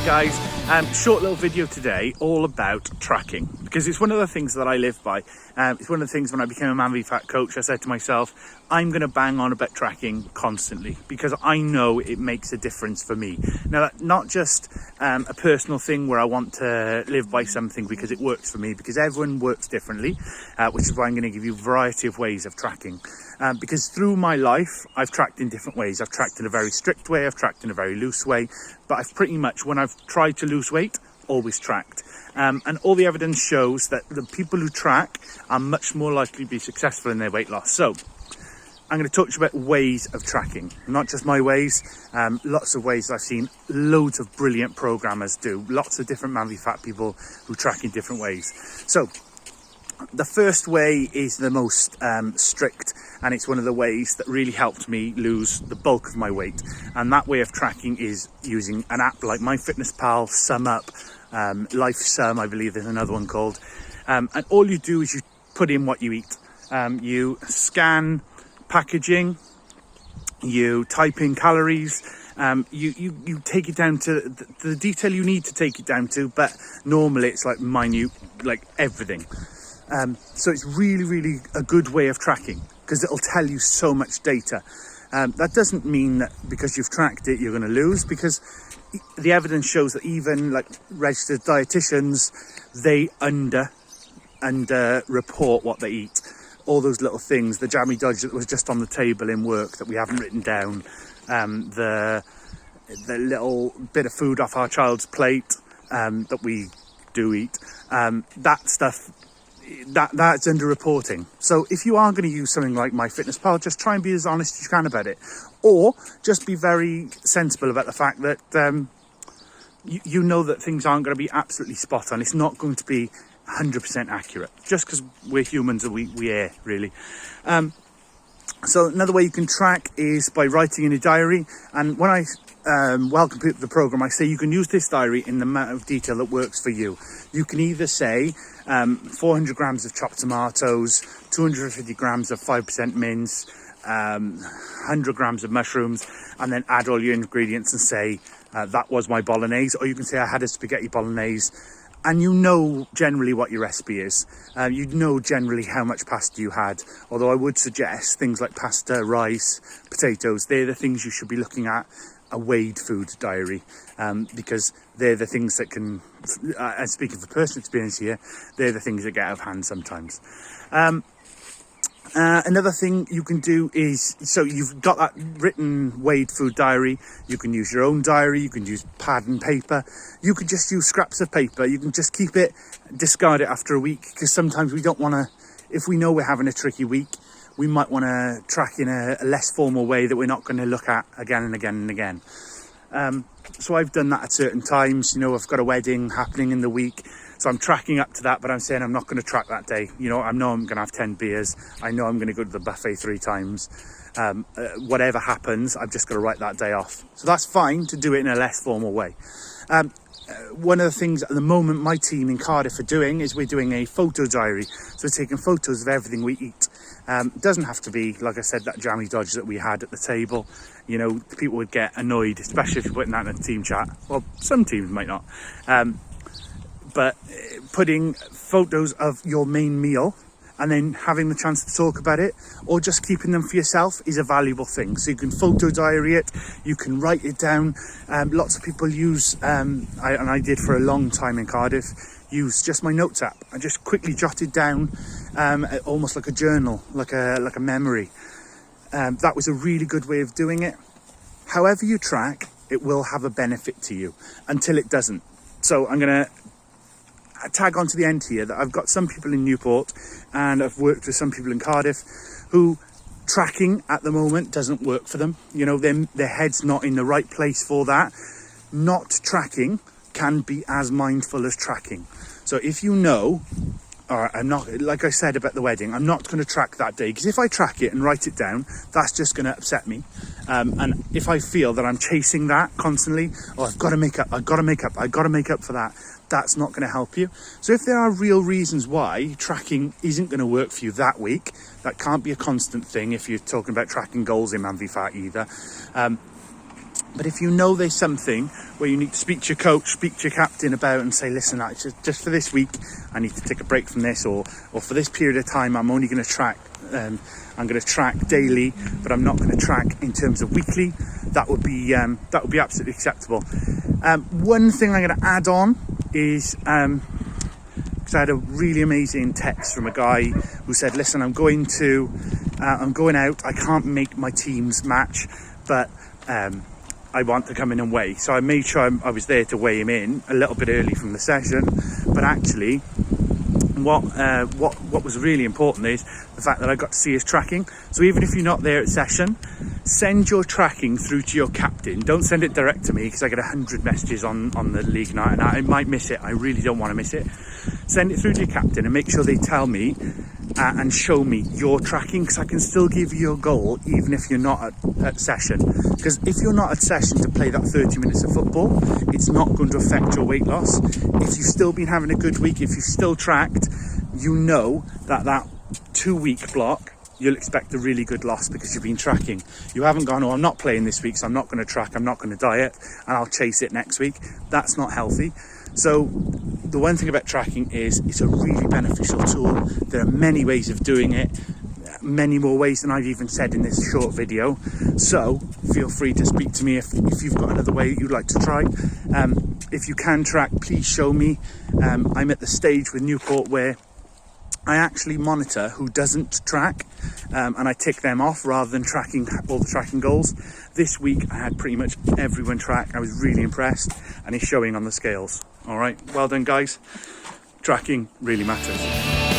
guys, short little video today all about tracking, because it's one of the things that I live by. It's one of the things when I became a Man v Fat coach, I said to myself, I'm going to bang on about tracking constantly because I know it makes a difference for me. Now, that's not just a personal thing where I want to live by something because it works for me, because everyone works differently, which is why I'm going to give you a variety of ways of tracking. Because through my life, I've tracked in different ways. I've tracked in a very strict way, I've tracked in a very loose way, but I've pretty much, when I've tried to lose weight, always tracked. And all the evidence shows that the people who track are much more likely to be successful in their weight loss. So I'm going to talk to you about ways of tracking, not just my ways, lots of ways I've seen loads of brilliant programmers do, lots of different Man v Fat people who track in different ways. So the first way is the most strict, and it's one of the ways that really helped me lose the bulk of my weight. And that way of tracking is using an app like MyFitnessPal, SumUp, LifeSum, I believe there's another one called. And all you do is you put in what you eat. You scan packaging, you type in calories, you take it down to the detail you need to take it down to, but normally it's like minute, like everything. So it's really a good way of tracking because it'll tell you so much data. That doesn't mean that because you've tracked it you're going to lose, because the evidence shows that even like registered dietitians, they under report what they eat. All those little things, the jammy dodge that was just on the table in work that we haven't written down, the little bit of food off our child's plate that we do eat, that stuff, that's under reporting. So if you are going to use something like MyFitnessPal, just try and be as honest as you can about it, or just be very sensible about the fact that you know that things aren't going to be absolutely spot on. It's not going to be 100% accurate, just because we're humans and we err, really. So another way you can track is by writing in a diary. And when I welcome people to the program, I say you can use this diary in the amount of detail that works for you. You can either say 400 grams of chopped tomatoes, 250 grams of 5% mince, 100 grams of mushrooms, and then add all your ingredients and say that was my bolognese. Or you can say I had a spaghetti bolognese, and you know generally what your recipe is. You know generally how much pasta you had, although I would suggest things like pasta, rice, potatoes, they're the things you should be looking at a weighed food diary, because they're the things that can, and speaking for personal experience here, they're the things that get out of hand sometimes. Another thing you can do is, so you've got that written weighed food diary, you can use your own diary, you can use pad and paper, you could just use scraps of paper, you can just keep it, discard it after a week, because sometimes we don't want to, if we know we're having a tricky week, we might want to track in a less formal way that we're not going to look at again and again and again. So I've done that at certain times. You know, I've got a wedding happening in the week, so I'm tracking up to that, but I'm saying I'm not going to track that day. You know, I know I'm going to have 10 beers. I know I'm going to go to the buffet 3 times. Whatever happens, I've just got to write that day off. So that's fine to do it in a less formal way. One of the things at the moment my team in Cardiff are doing is we're doing a photo diary. So we're taking photos of everything we eat. It doesn't have to be, like I said, that jammy dodge that we had at the table. You know, people would get annoyed, especially if you're putting that in a team chat. Well, some teams might not. But putting photos of your main meal and then having the chance to talk about it, or just keeping them for yourself, is a valuable thing. So you can photo diary it, you can write it down. Lots of people use, and I did for a long time in Cardiff, use just my notes app. I just quickly jotted down, almost like a journal, like a memory. That was a really good way of doing it. However you track, it will have a benefit to you until it doesn't. So I'm going to tag on to the end here that I've got some people in Newport and I've worked with some people in Cardiff who tracking at the moment doesn't work for them. You know, their head's not in the right place for that. Not tracking can be as mindful as tracking. So if you know, or I'm not, like I said about the wedding, I'm not going to track that day, because if I track it and write it down, that's just going to upset me. And if I feel that I'm chasing that constantly, oh, I've got to make up for that, that's not going to help you. So if there are real reasons why tracking isn't going to work for you that week, that can't be a constant thing if you're talking about tracking goals in Man v Fat either. But if you know there's something where you need to speak to your coach, speak to your captain about and say, listen, just for this week, I need to take a break from this, or for this period of time, I'm only going to track, I'm going to track daily, but I'm not going to track in terms of weekly. That would be absolutely acceptable. One thing I'm going to add on is, because I had a really amazing text from a guy who said, listen, I'm going out, I can't make my team's match, but I want to come in and weigh. So I made sure I was there to weigh him in a little bit early from the session. But actually, what was really important is the fact that I got to see his tracking. So even if you're not there at session, send your tracking through to your captain. Don't send it direct to me, because I get 100 messages on the league night and I might miss it. I really don't want to miss it. Send it through to your captain and make sure they tell me and show me your tracking, because I can still give you your goal even if you're not at session. Because if you're not at session to play that 30 minutes of football, it's not going to affect your weight loss. If you've still been having a good week, if you've still tracked, you know that 2-week block, you'll expect a really good loss because you've been tracking. You haven't gone, oh, I'm not playing this week, so I'm not going to track, I'm not going to diet, and I'll chase it next week. That's not healthy. So the one thing about tracking is it's a really beneficial tool. There are many ways of doing it, many more ways than I've even said in this short video. So feel free to speak to me if you've got another way you'd like to try. If you can track, please show me. I'm at the stage with Newport where I actually monitor who doesn't track, and I tick them off rather than tracking all the tracking goals. This week I had pretty much everyone track. I was really impressed, and it's showing on the scales. All right, well done guys. Tracking really matters.